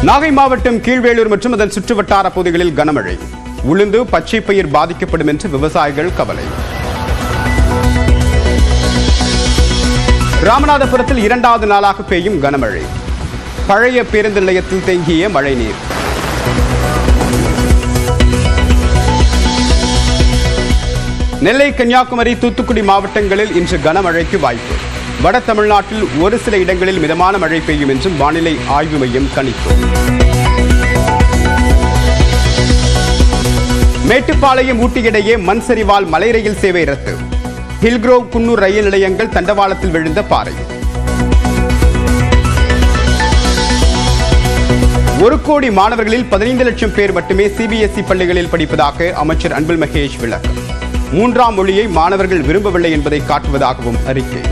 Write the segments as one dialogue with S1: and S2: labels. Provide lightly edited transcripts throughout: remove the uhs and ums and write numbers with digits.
S1: நாகை மாவட்டம் கீழ்வேளூர் மற்றும் அதன் சுற்றுவட்டார பகுதிகளில் கனமழை. உளுந்து, பச்சை பயிர் பாதிக்கப்படும் என்று விவசாயிகள் கவலை. ராமநாதபுரத்தில் 2வது நாளாக பெய்யும் கனமழை. பழைய பேருந்து நிலையத்தில் தேங்கிய மழைநீர். நெல்லை, கன்னியாகுமரி, தூத்துக்குடி மாவட்டங்களில் இன்று கனமழைக்கு வாய்ப்பு. வட தமிழ்நாட்டில் ஒரு சில இடங்களில் மிதமான மழை பெய்யும் என்றும் வானிலை ஆய்வு மையம் கணிப்பு. மேட்டுப்பாளையம், ஊட்டி இடையே மண் சரிவால் மலை ரயில் சேவை ரத்து. ஹில்க்ரோவ், குன்னூர் ரயில் நிலையங்கள் தண்டவாளத்தில் விழுந்த பாறை. 1 கோடி மாணவர்களில் 15 லட்சம் பேர் மட்டுமே சிபிஎஸ்இ பள்ளிகளில் படிப்பதாக அமைச்சர் அன்பில் மகேஷ் விளக்கம். 3ஆம் மொழியை மாணவர்கள் விரும்பவில்லை என்பதை காட்டுவதாகவும் அறிக்கை.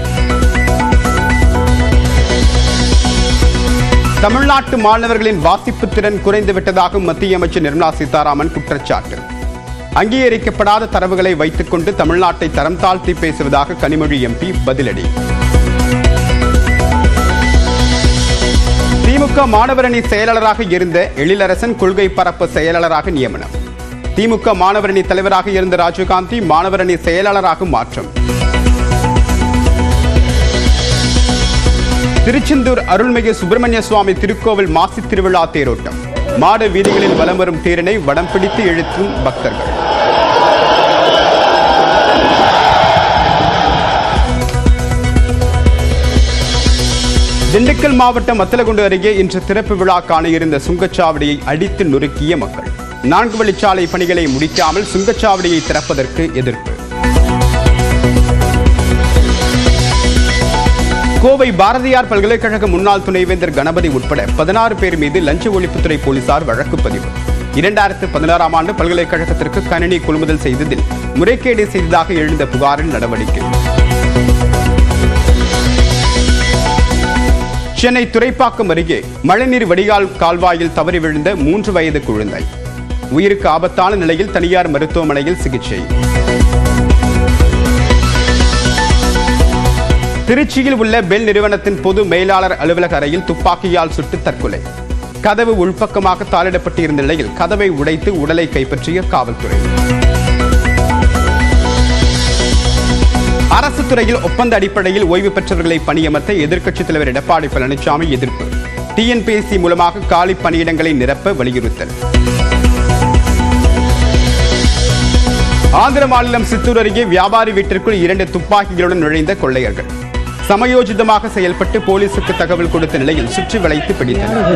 S1: தமிழ்நாட்டு மாணவர்களின் வாசிப்பு திறன் குறைந்துவிட்டதாக மத்திய அமைச்சர் நிர்மலா சீதாராமன் குற்றச்சாட்டு. அங்கீகரிக்கப்படாத தரவுகளை வைத்துக் கொண்டு தமிழ்நாட்டை தரம் தாழ்த்தி பேசுவதாக கனிமொழி எம்பி பதிலடி. திமுக மாணவரணி செயலாளராக இருந்த எழிலரசன் கொள்கை பரப்பு செயலாளராக நியமனம். திமுக மாணவரணி தலைவராக இருந்த ராஜீவ்காந்தி மாணவரணி செயலாளராக மாற்றம். திருச்செந்தூர் அருள்மிகு சுப்பிரமணிய சுவாமி திருக்கோவில் மாசி திருவிழா தேரோட்டம். மாட வீதிகளில் வலம் வரும் தேரினை வடம் பிடித்து இழுக்கும் பக்தர்கள். திண்டுக்கல் மாவட்டம் வத்தலகுண்டு அருகே இன்று திறப்பு விழா காண இருந்த சுங்கச்சாவடியை அடித்து நொறுக்கிய மக்கள். 4 வழிச்சாலை பணிகளை முடிக்காமல் சுங்கச்சாவடியை திறப்பதற்கு எதிர்ப்பு. கோவை பாரதியார் பல்கலைக்கழக முன்னாள் துணைவேந்தர் கணபதி உட்பட 16 பேர் மீது லஞ்ச ஒழிப்புத்துறை போலீசார் வழக்கு பதிவு. 2016ஆம் ஆண்டு பல்கலைக்கழகத்திற்கு கணினி கொள்முதல் செய்ததில் முறைகேடு செய்ததாக எழுந்த புகாரில் நடவடிக்கை. சென்னை துறைப்பாக்கம் அருகே மழைநீர் வடிகால் கால்வாயில் தவறி விழுந்த 3 வயது குழந்தை. உயிருக்கு ஆபத்தான நிலையில் தனியார் மருத்துவமனையில் சிகிச்சை. திருச்சியில் உள்ள பெல் நிறுவனத்தின் பொது மேலாளர் அலுவலக அறையில் துப்பாக்கியால் சுட்டு தற்கொலை. கதவு உள்பக்கமாக தாளிடப்பட்டிருந்த நிலையில் கதவை உடைத்து உடலை கைப்பற்றிய காவல்துறை. அரசு துறையில் ஒப்பந்த அடிப்படையில் ஓய்வு பெற்றவர்களை பணியமர்த்த எதிர்க்கட்சித் தலைவர் எடப்பாடி பழனிசாமி எதிர்ப்பு. டிஎன்பிஎஸ்சி மூலமாக காலி பணியிடங்களை நிரப்ப வலியுறுத்தல். ஆந்திர மாநிலம் சித்தூர் அருகே வியாபாரி வீட்டிற்குள் 2 துப்பாக்கிகளுடன் நுழைந்த கொள்ளையர்கள். சமயோஜிதமாக செயல்பட்டு போலீசுக்கு தகவல் கொடுத்த நிலையில் சுற்றி வளைத்து பிடித்தனர்.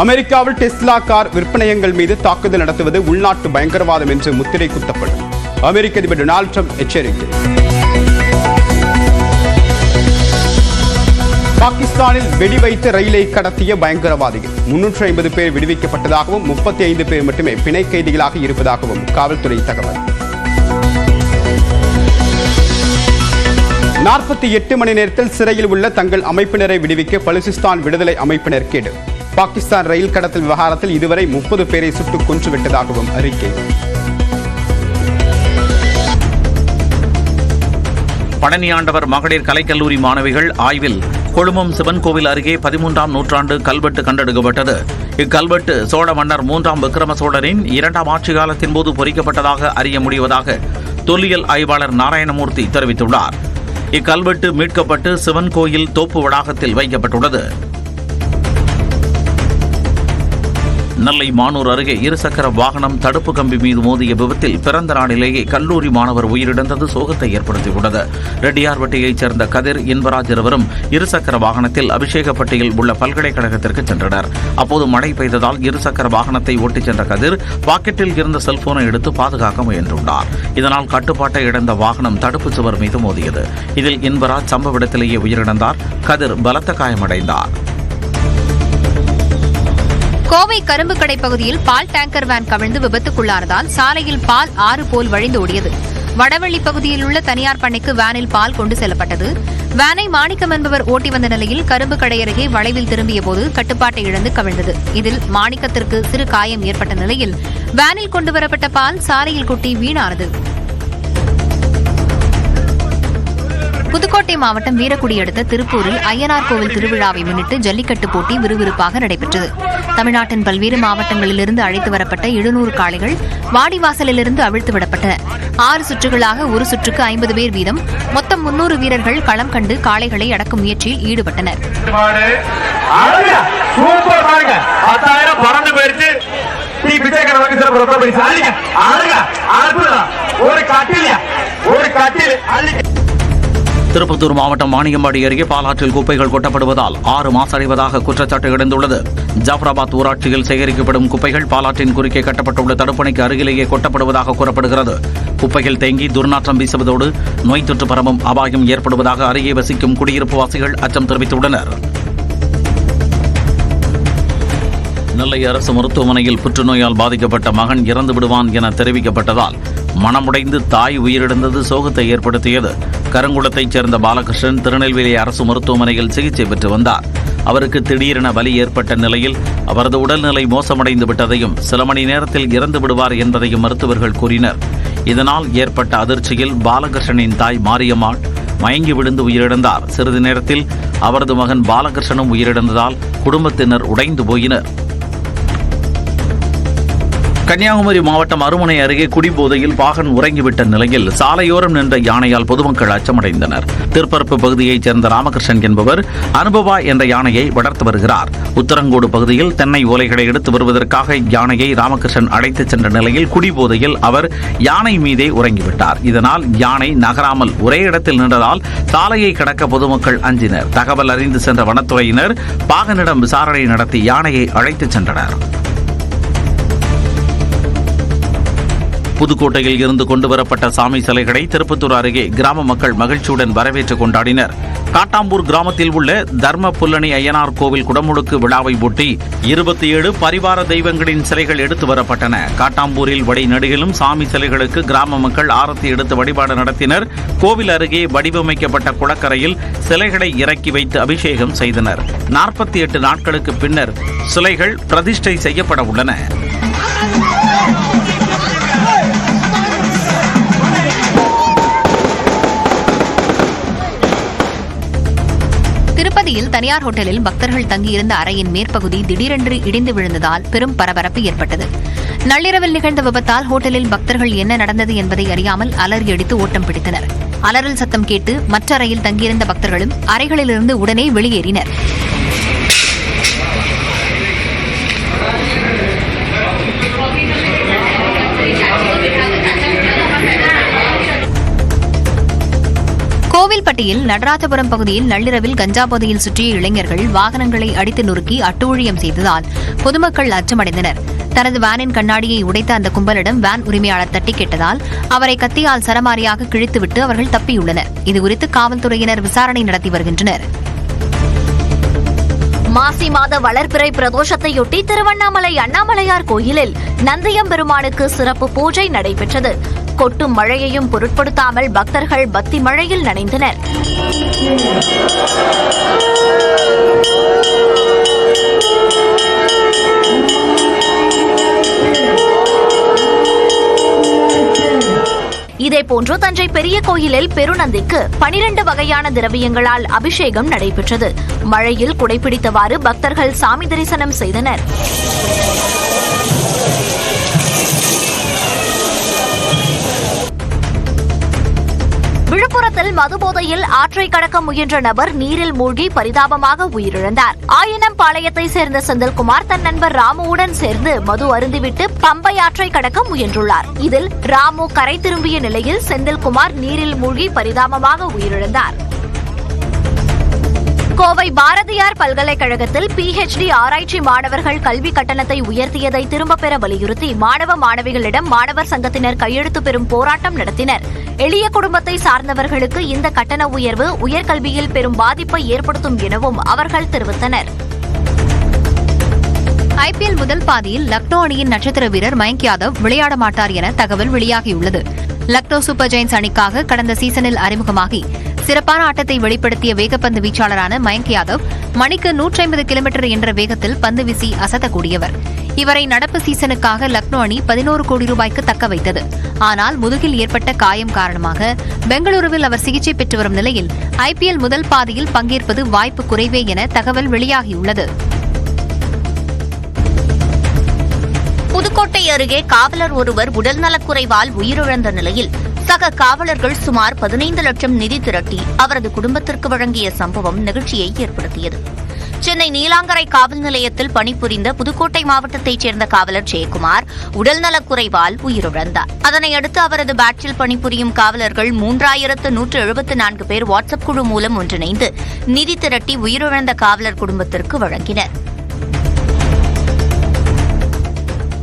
S1: அமெரிக்காவில் டெஸ்லா கார் விற்பனையங்கள் மீது தாக்குதல் நடத்துவது உள்நாட்டு பயங்கரவாதம் என்று முத்திரை குத்தப்படும். அமெரிக்க அதிபர் டொனால்ட் ட்ரம்ப் எச்சரிக்கை. பாகிஸ்தானில் வெடிவைத்து ரயிலை கடத்திய பயங்கரவாதிகள் 350 பேர் விடுவிக்கப்பட்டதாகவும் 35 பேர் மட்டுமே பிணை கைதிகளாக இருப்பதாகவும் காவல்துறை தகவல். 48 மணி நேரத்தில் சிறையில் உள்ள தங்கள் அமைப்பினரை விடுவிக்க பலுசிஸ்தான் விடுதலை அமைப்பினர் கேடு. பாகிஸ்தான் ரயில் கடத்தல் விவகாரத்தில் இதுவரை 30 பேரை சுட்டுக் கொன்றுவிட்டதாகவும் அறிக்கை.
S2: பழனியாண்டவர் மகளிர் கலைக்கல்லூரி மாணவிகள் ஆய்வில் கொழுமம் சிவன் கோவில் அருகே 13ஆம் நூற்றாண்டு கல்வெட்டு கண்டெடுக்கப்பட்டது. இக்கல்வெட்டு சோழ மன்னர் 3ஆம் விக்ரம சோழரின் 2ஆம் ஆட்சி காலத்தின் போது பொறிக்கப்பட்டதாக அறிய முடிவதாக தொல்லியல் ஆய்வாளர் நாராயணமூர்த்தி தெரிவித்துள்ளார். இக்கல்வெட்டு மீட்கப்பட்டு சிவன் கோயில் தோப்பு வளாகத்தில் வைக்கப்பட்டுள்ளது. நெல்லை மானூர் அருகே இருசக்கர வாகனம் தடுப்பு கம்பி மீது மோதிய விபத்தில் பிறந்த நாளிலேயே கல்லூரி மாணவர் உயிரிழந்தது சோகத்தை ஏற்படுத்தியுள்ளது. ரெட்டியார்பட்டியைச் சேர்ந்த கதிர், இன்பராஜ் இருவரும் இருசக்கர வாகனத்தில் அபிஷேகப்பட்டியில் உள்ள பல்கலைக்கழகத்திற்கு சென்றனர். அப்போது மழை பெய்ததால் இருசக்கர வாகனத்தை ஓட்டிச் சென்ற கதிர் பாக்கெட்டில் இருந்த செல்போனை எடுத்து பாதுகாக்க முயன்றுள்ளார். இதனால் கட்டுப்பாட்டை இழந்த வாகனம் தடுப்பு சுவர் மீது மோதியது. இதில் இன்பராஜ் சம்பவ இடத்திலேயே உயிரிழந்தார். கதிர் பலத்த காயமடைந்தார்.
S3: கோவை கரும்பு கடை பகுதியில் பால் டேங்கர் வேன் கவிழ்ந்து விபத்துக்குள்ளானதால் சாலையில் பால் ஆறு போல் வழிந்து ஓடியது. வடவள்ளி பகுதியில் உள்ள தனியார் பண்ணைக்கு வேனில் பால் கொண்டு செல்லப்பட்டது. வேனை மாணிக்கம் என்பவர் ஓட்டி வந்த நிலையில் கரும்பு கடை அருகே வளைவில் திரும்பிய போது கட்டுப்பாட்டை இழந்து கவிழ்ந்தது. இதில் மாணிக்கத்திற்கு சிறு காயம் ஏற்பட்ட நிலையில் வேனில் கொண்டுவரப்பட்ட பால் சாலையில் கொட்டி வீணானது. புதுக்கோட்டை மாவட்டம் வீரக்குடி அடுத்த திருப்பூரில் ஐயனார் கோவில் திருவிழாவை முன்னிட்டு ஜல்லிக்கட்டு போட்டி விறுவிறுப்பாக நடைபெற்றது. தமிழ்நாட்டின் பல்வேறு மாவட்டங்களிலிருந்து அழைத்து வரப்பட்ட 700 காளைகள் வாடிவாசலிலிருந்து அவிழ்த்து விடப்பட்டன. 6 சுற்றுகளாக ஒரு சுற்றுக்கு 50 பேர் வீதம் மொத்தம் 300 வீரர்கள் களம் கண்டு காளைகளை அடக்கும் முயற்சியில் ஈடுபட்டனர்.
S2: திருப்பத்தூர் மாவட்டம் வாணியம்பாடி அருகே பாலாற்றில் குப்பைகள் கொட்டப்படுவதால் 6 மாசடைவதாக குற்றச்சாட்டு எழுந்துள்ளது. ஜாஃபராபாத் ஊராட்சியில் சேகரிக்கப்படும் குப்பைகள் பாலாற்றின் குறுக்கே கட்டப்பட்டுள்ள தடுப்பணைக்கு அருகிலேயே கொட்டப்படுவதாக கூறப்படுகிறது. குப்பைகள் தேங்கி துர்நாற்றம் வீசுவதோடு நோய் தொற்று பரவும் அபாயம் ஏற்படுவதாக அருகே வசிக்கும் குடியிருப்பு வாசிகள் அச்சம் தெரிவித்துள்ளனர். நெல்லை அரசு மருத்துவமனையில் புற்றுநோயால் பாதிக்கப்பட்ட மகன் இறந்து விடுவான் என தெரிவிக்கப்பட்டதால் மனமுடைந்து தாய் உயிரிழந்தது சோகத்தை ஏற்படுத்தியது. கருங்குளத்தைச் சேர்ந்த பாலகிருஷ்ணன் திருநெல்வேலி அரசு மருத்துவமனையில் சிகிச்சை பெற்று வந்தார். அவருக்கு திடீரென வலி ஏற்பட்ட நிலையில் அவரது உடல்நிலை மோசமடைந்து விட்டதையும் சில மணி நேரத்தில் இறந்து விடுவார் என்பதையும் மருத்துவர்கள் கூறினர். இதனால் ஏற்பட்ட அதிர்ச்சியில் பாலகிருஷ்ணனின் தாய் மாரியம்மாள் மயங்கி விழுந்து உயிரிழந்தார். சிறிது நேரத்தில் அவரது மகன் பாலகிருஷ்ணனும் உயிரிழந்ததால் குடும்பத்தினர் உடைந்து போயினர். கன்னியாகுமரி மாவட்டம் அருமனை அருகே குடிபோதையில் பாகன் உறங்கிவிட்ட நிலையில் சாலையோரம் நின்ற யானையால் பொதுமக்கள் அச்சமடைந்தனர். திருப்பரப்பு பகுதியைச் சேர்ந்த ராமகிருஷ்ணன் என்பவர் அனுபவா என்ற யானையை வளர்த்து வருகிறார். உத்தரங்கோடு பகுதியில் தென்னை ஓலைகளை எடுத்து வருவதற்காக யானையை ராமகிருஷ்ணன் அழைத்துச் சென்ற நிலையில் குடிபோதையில் அவர் யானை மீதே உறங்கிவிட்டார். இதனால் யானை நகராமல் ஒரே இடத்தில் நின்றதால் சாலையை கடக்க பொதுமக்கள் அஞ்சினர். தகவல் அறிந்து சென்ற வனத்துறையினர் பாகனிடம் விசாரணை நடத்தி யானையை அழைத்துச் சென்றனர். புதுக்கோட்டையில் இருந்து கொண்டுவரப்பட்ட சாமி சிலைகளை திருப்பத்தூர் அருகே கிராம மக்கள் மகிழ்ச்சியுடன் வரவேற்று கொண்டாடினர். காட்டாம்பூர் கிராமத்தில் உள்ள தர்ம புல்லணி ஐயனார் கோவில் குடமுழுக்கு விழாவை ஒட்டி 27 பரிவார தெய்வங்களின் சிலைகள் எடுத்து வரப்பட்டன. காட்டாம்பூரில் வழிநெடுகிலும் சாமி சிலைகளுக்கு கிராம மக்கள் ஆரத்தி எடுத்து வழிபாடு நடத்தினர். கோவில் அருகே வடிவமைக்கப்பட்ட குளக்கரையில் சிலைகளை இறக்கி வைத்து அபிஷேகம் செய்தனர். 48 நாட்களுக்கு பின்னர் சிலைகள் பிரதிஷ்டை செய்யப்பட உள்ளன.
S3: திருப்பதியில் தனியார் ஹோட்டலில் பக்தர்கள் தங்கியிருந்த அறையின் மேற்பகுதி திடீரென்று இடிந்து விழுந்ததால் பெரும் பரபரப்பு ஏற்பட்டது. நள்ளிரவில் நிகழ்ந்த விபத்தால் ஹோட்டலில் பக்தர்கள் என்ன நடந்தது என்பதை அறியாமல் அலறி அடித்து ஓட்டம் பிடித்தனர். அலறல் சத்தம் கேட்டு மற்ற அறையில் தங்கியிருந்த பக்தர்களும் அறைகளிலிருந்து உடனே வெளியேறினர். கோவில்பட்டியில் நடராஜபுரம் பகுதியில் நள்ளிரவில் கஞ்சா போதையில் சுற்றிய இளைஞர்கள் வாகனங்களை அடித்து நொறுக்கி அட்டூழியம் செய்ததால் பொதுமக்கள் அச்சமடைந்தனர். தனது வேனின் கண்ணாடியை உடைத்த அந்த கும்பலிடம் வேன் உரிமையாளர் தட்டி கேட்டதால் அவரை கத்தியால் சரமாரியாக கிழித்துவிட்டு அவர்கள் தப்பியுள்ளனர். இதுகுறித்து காவல்துறையினர் விசாரணை நடத்தி வருகின்றனர்.
S4: மாசி மாத வளர்பிறை பிரதோஷத்தையொட்டி திருவண்ணாமலை அண்ணாமலையார் கோயிலில் நந்தியம்பெருமானுக்கு சிறப்பு பூஜை நடைபெற்றது. கொட்டும் மழையையும் பொருட்படுத்தாமல் பக்தர்கள் பக்தி மழையில் நனைந்தனர். இதேபோன்று தஞ்சை பெரிய கோயிலில் பெருநந்திக்கு 12 வகையான திரவியங்களால் அபிஷேகம் நடைபெற்றது. மழையில் குடைபிடித்தவாறு பக்தர்கள் சாமி தரிசனம் செய்தனர். விழுப்புரத்தில் மதுபோதையில் ஆற்றை கடக்க முயன்ற நபர் நீரில் மூழ்கி பரிதாபமாக உயிரிழந்தார். ஆயனம்பாளையத்தை சேர்ந்த செந்தில்குமார் தன் நண்பர் ராமுவுடன் சேர்ந்து மது அருந்திவிட்டு பம்பை ஆற்றை கடக்க முயன்றுள்ளார். இதில் ராமு கரை திரும்பிய நிலையில் செந்தில்குமார் நீரில் மூழ்கி பரிதாபமாக உயிரிழந்தார். கோவை பாரதியார் பல்கலைக்கழகத்தில் PhD ஆராய்ச்சி மாணவர்கள் கல்வி கட்டணத்தை உயர்த்தியதை திரும்பப் பெற வலியுறுத்தி மாணவ மாணவிகளிடம் மாணவர் சங்கத்தினர் கையெழுத்து பெறும் போராட்டம் நடத்தினர். எளிய குடும்பத்தை சார்ந்தவர்களுக்கு இந்த கட்டண உயர்வு உயர்கல்வியில் பெரும் பாதிப்பை ஏற்படுத்தும் எனவும் அவர்கள் தெரிவித்தனர்.
S3: IPL முதல் பாதியில் லக்னோ அணியின் நட்சத்திர வீரர் மயங்க் யாதவ் விளையாட மாட்டார் என தகவல் வெளியாகியுள்ளது. லக்னோ சூப்பர் ஜெயின்ஸ் அணிக்காக கடந்த சீசனில் அறிமுகமாகி சிறப்பான ஆட்டத்தை வெளிப்படுத்திய வேகப்பந்து வீச்சாளரான மயங்க் யாதவ் மணிக்கு 150 கிலோமீட்டர் என்ற வேகத்தில் பந்து வீசி அசத்தக்கூடியவர். இவரை நடப்பு சீசனுக்காக லக்னோ அணி 11 கோடி ரூபாய்க்கு தக்க வைத்தது. ஆனால் முதுகில் ஏற்பட்ட காயம் காரணமாக பெங்களூருவில் அவர் சிகிச்சை பெற்று வரும் நிலையில் IPL முதல் பாதியில் பங்கேற்பது வாய்ப்பு குறைவே என தகவல் வெளியாகியுள்ளது.
S4: புதுக்கோட்டை அருகே காவலர் ஒருவர் உடல்நலக்குறைவால் உயிரிழந்த நிலையில் சக காவலர்கள் சுமார் 15 லட்சம் நிதி திரட்டி அவரது குடும்பத்திற்கு வழங்கிய சம்பவம் நெகிழ்ச்சியை ஏற்படுத்தியது. சென்னை நீலாங்கரை காவல் நிலையத்தில் பணிபுரிந்த புதுக்கோட்டை மாவட்டத்தைச் சேர்ந்த காவலர் ஜெயக்குமார் உடல்நலக்குறைவால் உயிரிழந்தார். அதனையடுத்து அவரது பேட்சில் பணிபுரியும் காவலர்கள் 3174 பேர் வாட்ஸ்அப் குழு மூலம் ஒன்றிணைந்து நிதி திரட்டி உயிரிழந்த காவலர் குடும்பத்திற்கு வழங்கினர்.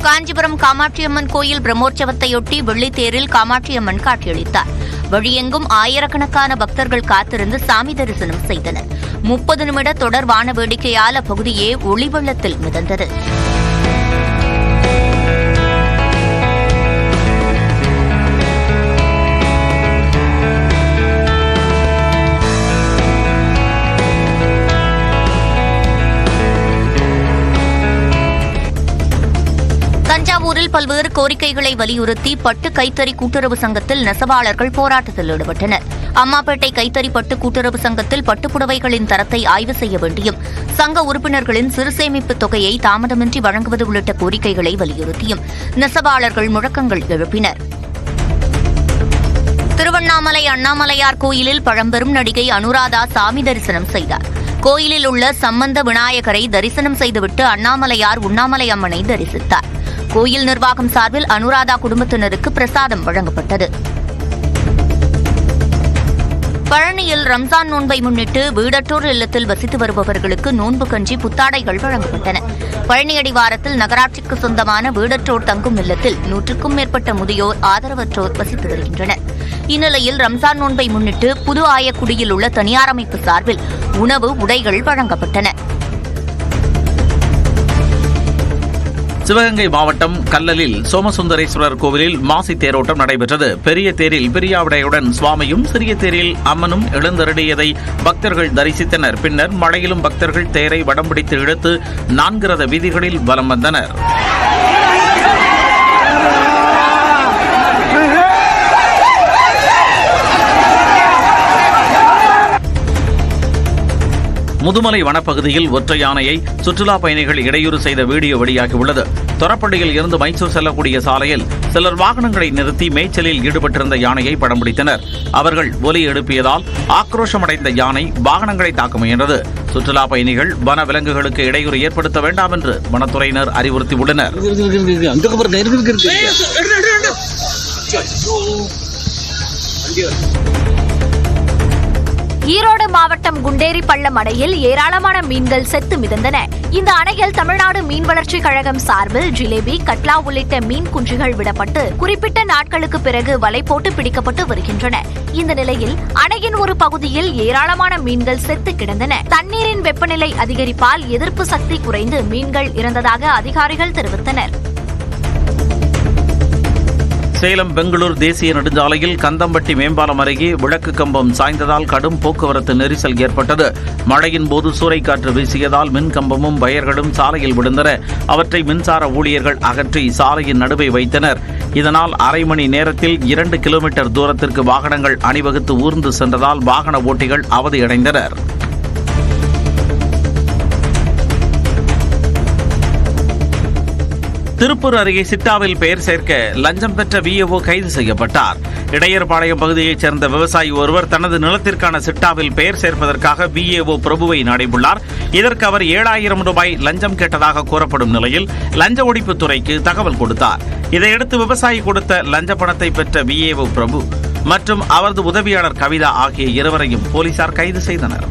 S4: காஞ்சிபுரம் காமாட்சியம்மன் கோயில் பிரம்மோற்சவத்தையொட்டி வெள்ளித்தேரில் காமாட்சியம்மன் காட்சியளித்தார். வழியெங்கும் ஆயிரக்கணக்கான பக்தர்கள் காத்திருந்து சாமி தரிசனம் செய்தனர். 30 நிமிட தொடர் வான வேடிக்கையால் அப்பகுதியே ஒளி வெள்ளத்தில் மிதந்தது. தஞ்சாவூரில் பல்வேறு கோரிக்கைகளை வலியுறுத்தி பட்டு கைத்தறி கூட்டுறவு சங்கத்தில் நெசவாளர்கள் போராட்டத்தில் ஈடுபட்டனர். அம்மாப்பேட்டை கைத்தறி பட்டு கூட்டுறவு சங்கத்தில் பட்டுப்புடவைகளின் தரத்தை ஆய்வு செய்ய வேண்டியும், சங்க உறுப்பினர்களின் சிறு சேமிப்பு தொகையை தாமதமின்றி வழங்குவது உள்ளிட்ட கோரிக்கைகளை வலியுறுத்தியும் நெசவாளர்கள் முழக்கங்கள் எழுப்பினர். திருவண்ணாமலை அண்ணாமலையார் கோயிலில் பழம்பெரும் நடிகை அனுராதா சாமி தரிசனம் செய்தார். கோயிலில் உள்ள சம்பந்த விநாயகரை தரிசனம் செய்துவிட்டு அண்ணாமலையார் உண்ணாமலை அம்மனை தரிசித்தார். கோயில் நிர்வாகம் சார்பில் அனுராதா குடும்பத்தினருக்கு பிரசாதம் வழங்கப்பட்டது. பழனியில் ரம்ஜான் நோன்பை முன்னிட்டு வீடற்றோர் இல்லத்தில் வசித்து வருபவர்களுக்கு நோன்பு கஞ்சி, புத்தாடைகள் வழங்கப்பட்டன. பழனியடிவாரத்தில் நகராட்சிக்கு சொந்தமான வீடற்றோர் தங்கும் இல்லத்தில் 100க்கும் மேற்பட்ட முதியோர், ஆதரவற்றோர் வசித்து வருகின்றனர். இந்நிலையில் ரம்ஜான் நோன்பை முன்னிட்டு புது ஆயக்குடியில் உள்ள தனியார் அமைப்பு சார்பில் உணவு, உடைகள் வழங்கப்பட்டன.
S2: சிவகங்கை மாவட்டம் கல்லலில் சோமசுந்தரேஸ்வரர் கோவிலில் மாசி தேரோட்டம் நடைபெற்றது. பெரிய தேரில் பிரியாவிடையுடன் சுவாமியும், சிறிய தேரில் அம்மனும் எழுந்தருளியதை பக்தர்கள் தரிசித்தனர். பின்னர் மழையிலும் பக்தர்கள் தேரை வடம் பிடித்து இழுத்து 4 ரத வீதிகளில் வலம் வந்தனர். முதுமலை வனப்பகுதியில் ஒற்றை யானையை சுற்றுலா பயணிகள் இடையூறு செய்த வீடியோ வெளியாகியுள்ளது. தொரப்பள்ளியில் இருந்து மைசூர் செல்லக்கூடிய சாலையில் சிலர் வாகனங்களை நிறுத்தி மேய்ச்சலில் ஈடுபட்டிருந்த யானையை படம் பிடித்தனர். அவர்கள் ஒலி எழுப்பியதால் ஆக்ரோஷமடைந்த யானை வாகனங்களை தாக்க முயன்றது. சுற்றுலா பயணிகள் வன விலங்குகளுக்கு இடையூறு ஏற்படுத்த வேண்டாம் என்று வனத்துறையினர் அறிவுறுத்தியுள்ளனர்.
S4: ஈரோடு மாவட்டம் குண்டேரி பள்ளம் அணையில் ஏராளமான மீன்கள் செத்து மிதந்தன. இந்த அணையில் தமிழ்நாடு மீன் வளர்ச்சிக் கழகம் சார்பில் ஜிலேபி, கட்லா உள்ளிட்ட மீன் குஞ்சுகள் விடப்பட்டு குறிப்பிட்ட நாட்களுக்கு பிறகு வலை போட்டு பிடிக்கப்பட்டு வருகின்றன. இந்த நிலையில் அணையின் ஒரு பகுதியில் ஏராளமான மீன்கள் செத்து கிடந்தன. தண்ணீரின் வெப்பநிலை அதிகரிப்பால் எதிர்ப்பு சக்தி குறைந்து மீன்கள் இறந்ததாக அதிகாரிகள் தெரிவித்தனர்.
S2: சேலம் பெங்களூர் தேசிய நெடுஞ்சாலையில் கந்தம்பட்டி மேம்பாலம் அருகே விளக்கு கம்பம் சாய்ந்ததால் கடும் போக்குவரத்து நெரிசல் ஏற்பட்டது. மழையின் போது சூறைக்காற்று வீசியதால் மின் கம்பமும் வயர்களும் சாலையில் விழுந்தன. அவற்றை மின்சார ஊழியர்கள் அகற்றி சாலையின் நடுவே வைத்தனர். இதனால் அரை மணி நேரத்தில் 2 கிலோமீட்டர் தூரத்திற்கு வாகனங்கள் அணிவகுத்து ஊர்ந்து சென்றதால் வாகன ஓட்டிகள் அவதியடைந்தனர். திருப்பூர் அருகே சிட்டாவில் பெயர் சேர்க்க லஞ்சம் பெற்ற விஏஓ கைது செய்யப்பட்டார். இடையர்பாளையம் பகுதியைச் சேர்ந்த விவசாயி ஒருவர் தனது நிலத்திற்கான சிட்டாவில் பெயர் சேர்ப்பதற்காக விஏஓ பிரபுவை நாடியுள்ளார். இதற்கு அவர் 7000 ரூபாய் லஞ்சம் கேட்டதாக கூறப்படும் நிலையில் லஞ்ச ஒழிப்புத்துறைக்கு தகவல் கொடுத்தார். இதையடுத்து விவசாயி கொடுத்த லஞ்ச பணத்தை பெற்ற விஏஓ பிரபு மற்றும் அவரது உதவியாளர் கவிதா ஆகிய இருவரையும் போலீசார் கைது செய்தனர்.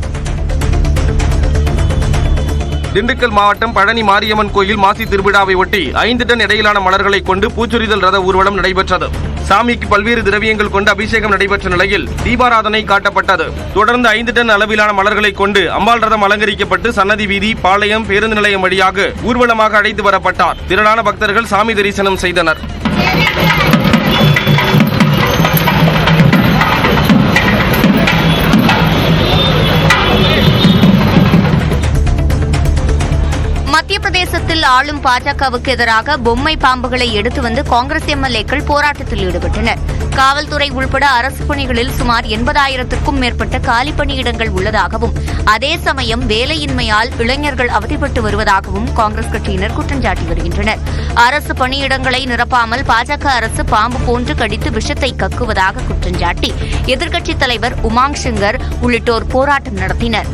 S5: திண்டுக்கல் மாவட்டம் பழனி மாரியம்மன் கோயில் மாசி திருவிழாவை ஒட்டி 5 டன் இடையிலான மலர்களை கொண்டு பூச்சொரிதல் ரத ஊர்வலம் நடைபெற்றது. சாமிக்கு பல்வேறு திரவியங்கள் கொண்டு அபிஷேகம் நடைபெற்ற நிலையில் தீபாராதனை காட்டப்பட்டது. தொடர்ந்து 5 டன் அளவிலான மலர்களை கொண்டு அம்பாள் ரதம் அலங்கரிக்கப்பட்டு சன்னதி வீதி, பாளையம் பேருந்து நிலையம் வழியாக ஊர்வலமாக அழைத்து வரப்பட்டார். திரளான பக்தர்கள் சாமி தரிசனம் செய்தனர்.
S3: ஆளும் பாஜகவுக்கு எதிராக பொம்மை பாம்புகளை எடுத்து வந்து காங்கிரஸ் எம்எல்ஏக்கள் போராட்டத்தில் ஈடுபட்டனர். காவல்துறை உள்பட அரசு பணிகளில் சுமார் 80,000க்கும் மேற்பட்ட காலி பணியிடங்கள் உள்ளதாகவும், அதே சமயம் வேலையின்மையால் இளைஞர்கள் அவதிப்பட்டு வருவதாகவும் காங்கிரஸ் கட்சியினர் குற்றம் சாட்டி வருகின்றனர். அரசு பணியிடங்களை நிரப்பாமல் பாஜக அரசு பாம்பு போன்று கடித்து விஷத்தை கக்குவதாக குற்றம் சாட்டி எதிர்க்கட்சித் தலைவர் உமாங் சங்கர் உள்ளிட்டோர் போராட்டம் நடத்தினர்.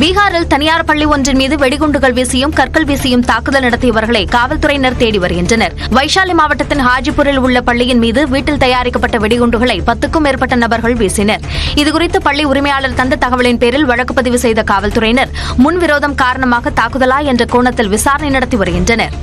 S4: பீகாரில் தனியார் பள்ளி ஒன்றின் மீது வெடிகுண்டுகள் வீசியும் கற்கள் வீசியும் தாக்குதல் நடத்தியவர்களை காவல்துறையினர் தேடி வருகின்றனர். வைஷாலி மாவட்டத்தின் ஹாஜிபூரில் உள்ள பள்ளியின் மீது வீட்டில் தயாரிக்கப்பட்ட வெடிகுண்டுகளை 10க்கும் மேற்பட்ட நபர்கள் வீசினர். இதுகுறித்து பள்ளி உரிமையாளர் தந்த தகவலின் பேரில் வழக்கு பதிவு செய்த காவல்துறையினர் முன்விரோதம் காரணமாக தாக்குதலா என்ற கோணத்தில் விசாரணை நடத்தி வருகின்றனர்.